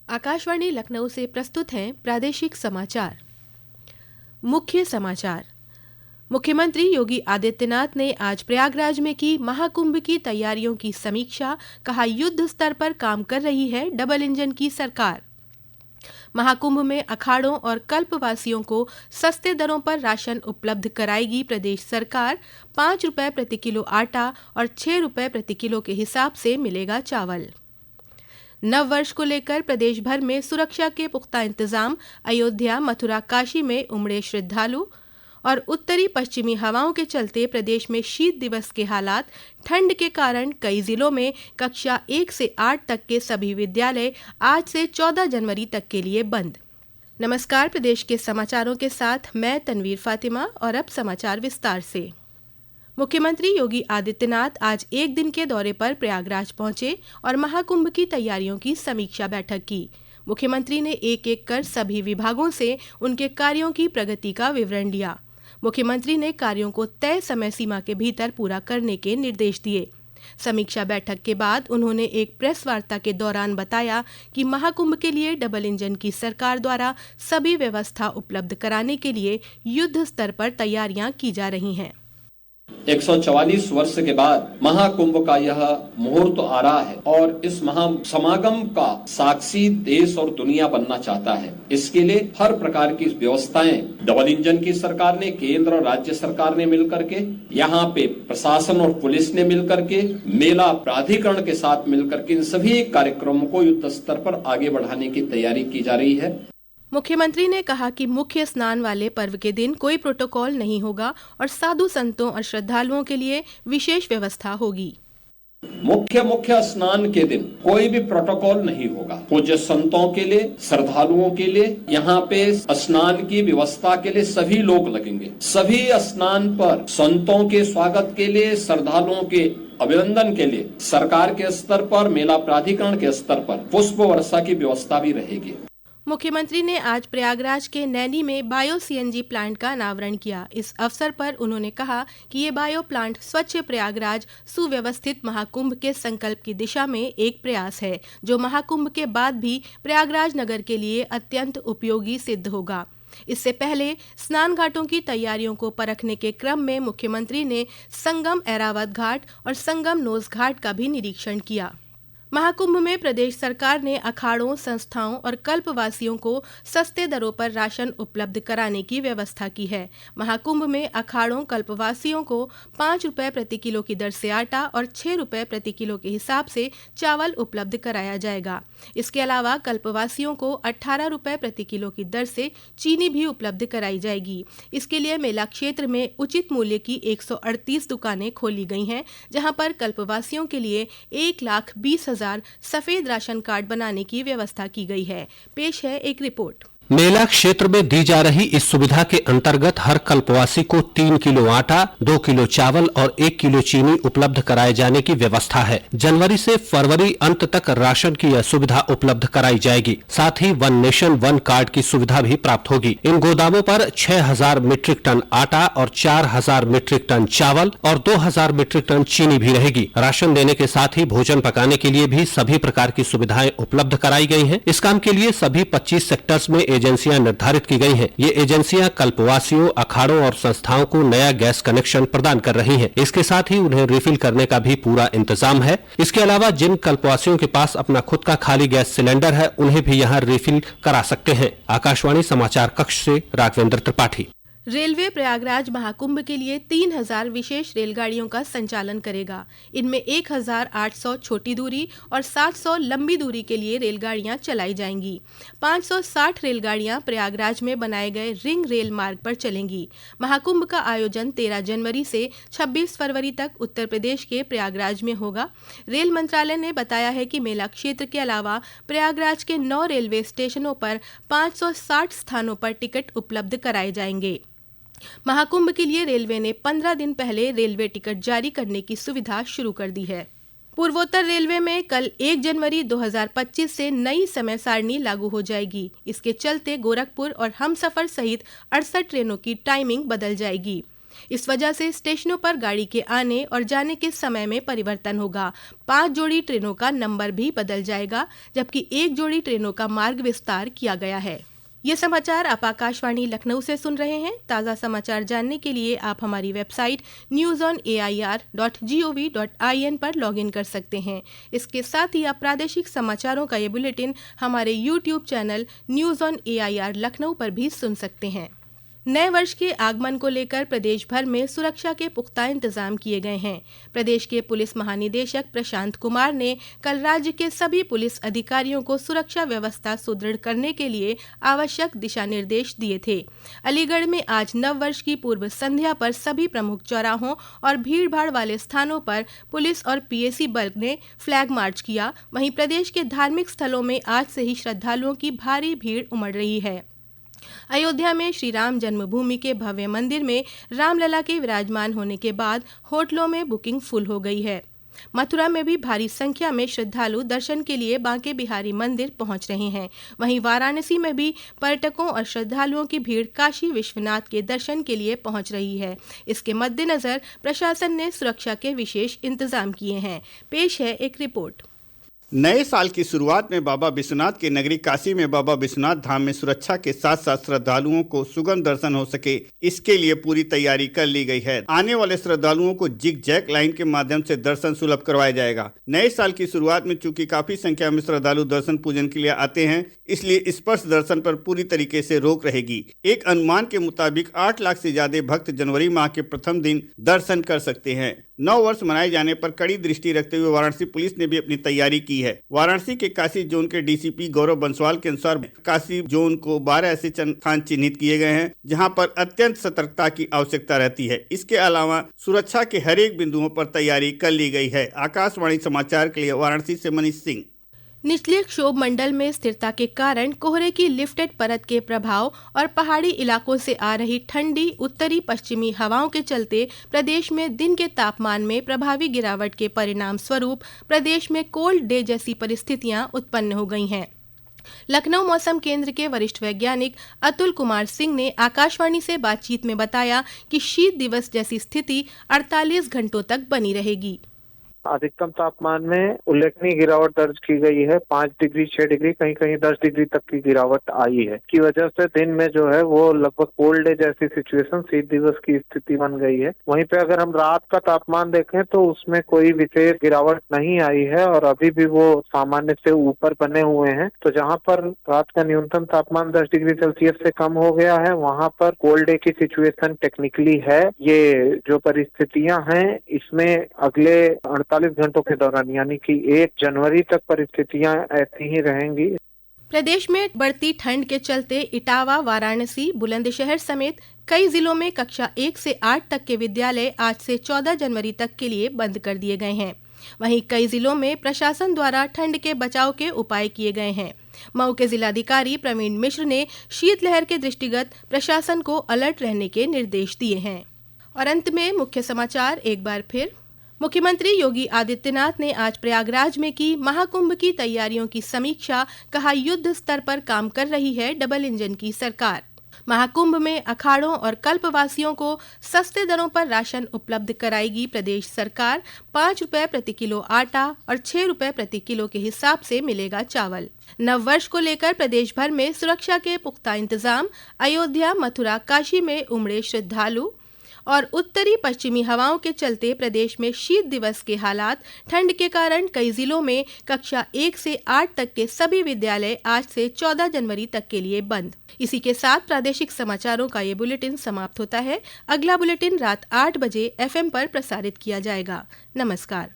आकाशवाणी लखनऊ से प्रस्तुत हैं प्रादेशिक समाचार। मुख्य समाचार। मुख्यमंत्री योगी आदित्यनाथ ने आज प्रयागराज में की महाकुंभ की तैयारियों की समीक्षा। कहा, युद्ध स्तर पर काम कर रही है डबल इंजन की सरकार। महाकुंभ में अखाड़ों और कल्पवासियों को सस्ते दरों पर राशन उपलब्ध कराएगी प्रदेश सरकार। 5 रुपए प्रति किलो आटा और 6 रुपए प्रति किलो के हिसाब से मिलेगा चावल। नव वर्ष को लेकर प्रदेश भर में सुरक्षा के पुख्ता इंतजाम। अयोध्या, मथुरा, काशी में उमड़े श्रद्धालु। और उत्तरी पश्चिमी हवाओं के चलते प्रदेश में शीत दिवस के हालात। ठंड के कारण कई जिलों में कक्षा 1 से 8 तक के सभी विद्यालय आज से 14 जनवरी तक के लिए बंद। नमस्कार, प्रदेश के समाचारों के साथ मैं तनवीर फातिमा। और अब समाचार विस्तार से। मुख्यमंत्री योगी आदित्यनाथ आज एक दिन के दौरे पर प्रयागराज पहुंचे और महाकुंभ की तैयारियों की समीक्षा बैठक की। मुख्यमंत्री ने एक एक कर सभी विभागों से उनके कार्यों की प्रगति का विवरण लिया। मुख्यमंत्री ने कार्यों को तय समय सीमा के भीतर पूरा करने के निर्देश दिए। समीक्षा बैठक के बाद उन्होंने एक प्रेस वार्ता के दौरान बताया कि महाकुंभ के लिए डबल इंजन की सरकार द्वारा सभी व्यवस्था उपलब्ध कराने के लिए युद्ध स्तर पर तैयारियां की जा रही हैं। 144 वर्ष के बाद महाकुंभ का यह मुहूर्त आ रहा है और इस महा समागम का साक्षी देश और दुनिया बनना चाहता है। इसके लिए हर प्रकार की व्यवस्थाएं डबल इंजन की सरकार ने, केंद्र और राज्य सरकार ने मिलकर के, यहाँ पे प्रशासन और पुलिस ने मिलकर के, मेला प्राधिकरण के साथ मिलकर के इन सभी कार्यक्रमों को युद्ध स्तर पर आगे बढ़ाने की तैयारी की जा रही है। मुख्यमंत्री ने कहा कि मुख्य स्नान वाले पर्व के दिन कोई प्रोटोकॉल नहीं होगा और साधु संतों और श्रद्धालुओं के लिए विशेष व्यवस्था होगी। मुख्य स्नान के दिन कोई भी प्रोटोकॉल नहीं होगा। पूज्य संतों के लिए, श्रद्धालुओं के लिए यहाँ पे स्नान की व्यवस्था के लिए सभी लोग लगेंगे। सभी स्नान पर संतों के स्वागत के लिए, श्रद्धालुओं के अभिनंदन के लिए सरकार के स्तर पर, मेला प्राधिकरण के स्तर पर पुष्प वर्षा की व्यवस्था भी रहेगी। मुख्यमंत्री ने आज प्रयागराज के नैनी में बायो सीएनजी प्लांट का अनावरण किया। इस अवसर पर उन्होंने कहा कि ये बायो प्लांट स्वच्छ प्रयागराज सुव्यवस्थित महाकुंभ के संकल्प की दिशा में एक प्रयास है, जो महाकुंभ के बाद भी प्रयागराज नगर के लिए अत्यंत उपयोगी सिद्ध होगा। इससे पहले स्नान घाटों की तैयारियों को परखने के क्रम में मुख्यमंत्री ने संगम ऐरावत घाट और संगम नोज घाट का भी निरीक्षण किया। महाकुंभ में प्रदेश सरकार ने अखाड़ों, संस्थाओं और कल्पवासियों को सस्ते दरों पर राशन उपलब्ध कराने की व्यवस्था की है। महाकुंभ में अखाड़ों, कल्पवासियों को 5 रुपए प्रति किलो की दर से आटा और 6 रुपए प्रति किलो के हिसाब से चावल उपलब्ध कराया जाएगा। इसके अलावा कल्पवासियों को 18 रुपए प्रति किलो की दर से चीनी भी उपलब्ध कराई जाएगी। इसके लिए मेला क्षेत्र में उचित मूल्य की 138 दुकानें खोली गई हैं, जहां पर कल्पवासियों के लिए 1,20,000 सफेद राशन कार्ड बनाने की व्यवस्था की गई है। पेश है एक रिपोर्ट। मेला क्षेत्र में दी जा रही इस सुविधा के अंतर्गत हर कल्पवासी को 3 किलो आटा, 2 किलो चावल और 1 किलो चीनी उपलब्ध कराए जाने की व्यवस्था है। जनवरी से फरवरी अंत तक राशन की यह सुविधा उपलब्ध कराई जाएगी। साथ ही वन नेशन वन कार्ड की सुविधा भी प्राप्त होगी। इन गोदामों पर 6,000 मीट्रिक टन आटा और 4,000 मीट्रिक टन चावल और 2,000 मीट्रिक टन चीनी भी रहेगी। राशन देने के साथ ही भोजन पकाने के लिए भी सभी प्रकार की सुविधाएं उपलब्ध कराई गई हैं। इस काम के लिए सभी 25 सेक्टर्स में एजेंसियां निर्धारित की गई हैं। ये एजेंसियां कल्पवासियों, अखाड़ों और संस्थाओं को नया गैस कनेक्शन प्रदान कर रही हैं। इसके साथ ही उन्हें रिफिल करने का भी पूरा इंतजाम है। इसके अलावा जिन कल्पवासियों के पास अपना खुद का खाली गैस सिलेंडर है, उन्हें भी यहाँ रिफिल करा सकते हैं। आकाशवाणी समाचार कक्ष से राघवेंद्र त्रिपाठी। रेलवे प्रयागराज महाकुंभ के लिए 3,000 विशेष रेलगाड़ियों का संचालन करेगा। इनमें 1,800 छोटी दूरी और 700 लंबी दूरी के लिए रेलगाड़ियां चलाई जाएंगी। 560 रेलगाड़ियां प्रयागराज में बनाए गए रिंग रेल मार्ग पर चलेंगी। महाकुंभ का आयोजन 13 जनवरी से 26 फरवरी तक उत्तर प्रदेश के प्रयागराज में होगा। रेल मंत्रालय ने बताया है कि मेला क्षेत्र के अलावा प्रयागराज के 9 रेलवे स्टेशनों पर 560 स्थानों पर टिकट उपलब्ध कराए जाएंगे। महाकुंभ के लिए रेलवे ने 15 दिन पहले रेलवे टिकट जारी करने की सुविधा शुरू कर दी है। पूर्वोत्तर रेलवे में कल 1 जनवरी 2025 से नई समय सारणी लागू हो जाएगी। इसके चलते गोरखपुर और हमसफर सहित 68 ट्रेनों की टाइमिंग बदल जाएगी। इस वजह से स्टेशनों पर गाड़ी के आने और जाने के समय में परिवर्तन होगा। 5 जोड़ी ट्रेनों का नंबर भी बदल जाएगा, जबकि 1 जोड़ी ट्रेनों का मार्ग विस्तार किया गया है। ये समाचार आप आकाशवाणी लखनऊ से सुन रहे हैं। ताज़ा समाचार जानने के लिए आप हमारी वेबसाइट newsonair.gov.in पर लॉगिन कर सकते हैं। इसके साथ ही आप प्रादेशिक समाचारों का ये बुलेटिन हमारे YouTube channel news on AIR Lucknow पर भी सुन सकते हैं। नए वर्ष के आगमन को लेकर प्रदेश भर में सुरक्षा के पुख्ता इंतजाम किए गए हैं। प्रदेश के पुलिस महानिदेशक प्रशांत कुमार ने कल राज्य के सभी पुलिस अधिकारियों को सुरक्षा व्यवस्था सुदृढ़ करने के लिए आवश्यक दिशा निर्देश दिए थे। अलीगढ़ में आज नव वर्ष की पूर्व संध्या पर सभी प्रमुख चौराहों और भीड़भाड़ वाले स्थानों पर पुलिस और PAC बल ने फ्लैग मार्च किया। वहीं प्रदेश के धार्मिक स्थलों में आज से ही श्रद्धालुओं की भारी भीड़ उमड़ रही है। अयोध्या में श्री राम जन्मभूमि के भव्य मंदिर में रामलला के विराजमान होने के बाद होटलों में बुकिंग फुल हो गई है। मथुरा में भी भारी संख्या में श्रद्धालु दर्शन के लिए बांके बिहारी मंदिर पहुंच रहे हैं। वहीं वाराणसी में भी पर्यटकों और श्रद्धालुओं की भीड़ काशी विश्वनाथ के दर्शन के लिए पहुंच रही है। इसके मद्देनजर प्रशासन ने सुरक्षा के विशेष इंतजाम किए हैं। पेश है एक रिपोर्ट। नए साल की शुरुआत में बाबा विश्वनाथ की नगरी काशी में बाबा विश्वनाथ धाम में सुरक्षा के साथ साथ श्रद्धालुओं को सुगम दर्शन हो सके, इसके लिए पूरी तैयारी कर ली गई है। आने वाले श्रद्धालुओं को जिग जैग लाइन के माध्यम से दर्शन सुलभ करवाया जाएगा। नए साल की शुरुआत में चूंकि काफी संख्या में श्रद्धालु दर्शन पूजन के लिए आते हैं, इसलिए स्पर्श दर्शन पर पूरी तरीके से रोक रहेगी। एक अनुमान के मुताबिक 8 लाख से ज्यादा भक्त जनवरी माह के प्रथम दिन दर्शन कर सकते हैं। नव वर्ष मनाए जाने पर कड़ी दृष्टि रखते हुए वाराणसी पुलिस ने भी अपनी तैयारी की है। वाराणसी के काशी जोन के DCP गौरव बंसवाल के अनुसार काशी जोन को 12 ऐसे स्थान चिन्हित किए गए हैं जहां पर अत्यंत सतर्कता की आवश्यकता रहती है। इसके अलावा सुरक्षा के हर एक बिंदुओं पर तैयारी कर ली गई है। आकाशवाणी समाचार के लिए वाराणसी से मनीष सिंह। निचले क्षोभ मंडल में स्थिरता के कारण कोहरे की लिफ्टेड परत के प्रभाव और पहाड़ी इलाकों से आ रही ठंडी उत्तरी पश्चिमी हवाओं के चलते प्रदेश में दिन के तापमान में प्रभावी गिरावट के परिणाम स्वरूप प्रदेश में कोल्ड डे जैसी परिस्थितियां उत्पन्न हो गई हैं। लखनऊ मौसम केंद्र के वरिष्ठ वैज्ञानिक अतुल कुमार सिंह ने आकाशवाणी से बातचीत में बताया कि शीत दिवस जैसी स्थिति 48 घंटों तक बनी रहेगी। अधिकतम तापमान में उल्लेखनीय गिरावट दर्ज की गई है। 5 डिग्री 6 डिग्री कहीं कहीं 10 डिग्री तक की गिरावट आई है, की वजह से दिन में जो है वो लगभग कोल्ड डे जैसी सिचुएशन शीत दिवस की स्थिति बन गई है। वहीं पे अगर हम रात का तापमान देखें तो उसमें कोई विशेष गिरावट नहीं आई है और अभी भी वो सामान्य से ऊपर बने हुए हैं। तो जहाँ पर रात का न्यूनतम तापमान 10 डिग्री सेल्सियस से कम हो गया है, वहाँ पर कोल्ड डे की सिचुएशन टेक्निकली है। ये जो परिस्थितियां हैं इसमें अगले 48 घंटों के दौरान यानी कि 1 जनवरी तक परिस्थितियां ऐसी ही रहेंगी। प्रदेश में बढ़ती ठंड के चलते इटावा, वाराणसी, बुलंदशहर समेत कई जिलों में कक्षा 1 से 8 तक के विद्यालय आज से 14 जनवरी तक के लिए बंद कर दिए गए हैं। वहीं कई जिलों में प्रशासन द्वारा ठंड के बचाव के उपाय किए गए हैं। मऊ के जिलाधिकारी प्रवीण मिश्र ने शीतलहर के दृष्टिगत प्रशासन को अलर्ट रहने के निर्देश दिए हैं। और अंत में मुख्य समाचार एक बार फिर। मुख्यमंत्री योगी आदित्यनाथ ने आज प्रयागराज में की महाकुंभ की तैयारियों की समीक्षा। कहा, युद्ध स्तर पर काम कर रही है डबल इंजन की सरकार। महाकुंभ में अखाड़ों और कल्पवासियों को सस्ते दरों पर राशन उपलब्ध कराएगी प्रदेश सरकार। 5 रुपए प्रति किलो आटा और 6 रुपए प्रति किलो के हिसाब से मिलेगा चावल। नव वर्ष को लेकर प्रदेश भर में सुरक्षा के पुख्ता इंतजाम। अयोध्या, मथुरा, काशी में उमड़े श्रद्धालु। और उत्तरी पश्चिमी हवाओं के चलते प्रदेश में शीत दिवस के हालात। ठंड के कारण कई जिलों में कक्षा 1 से 8 तक के सभी विद्यालय आज से 14 जनवरी तक के लिए बंद। इसी के साथ प्रादेशिक समाचारों का ये बुलेटिन समाप्त होता है। अगला बुलेटिन रात 8 बजे FM पर प्रसारित किया जाएगा। नमस्कार।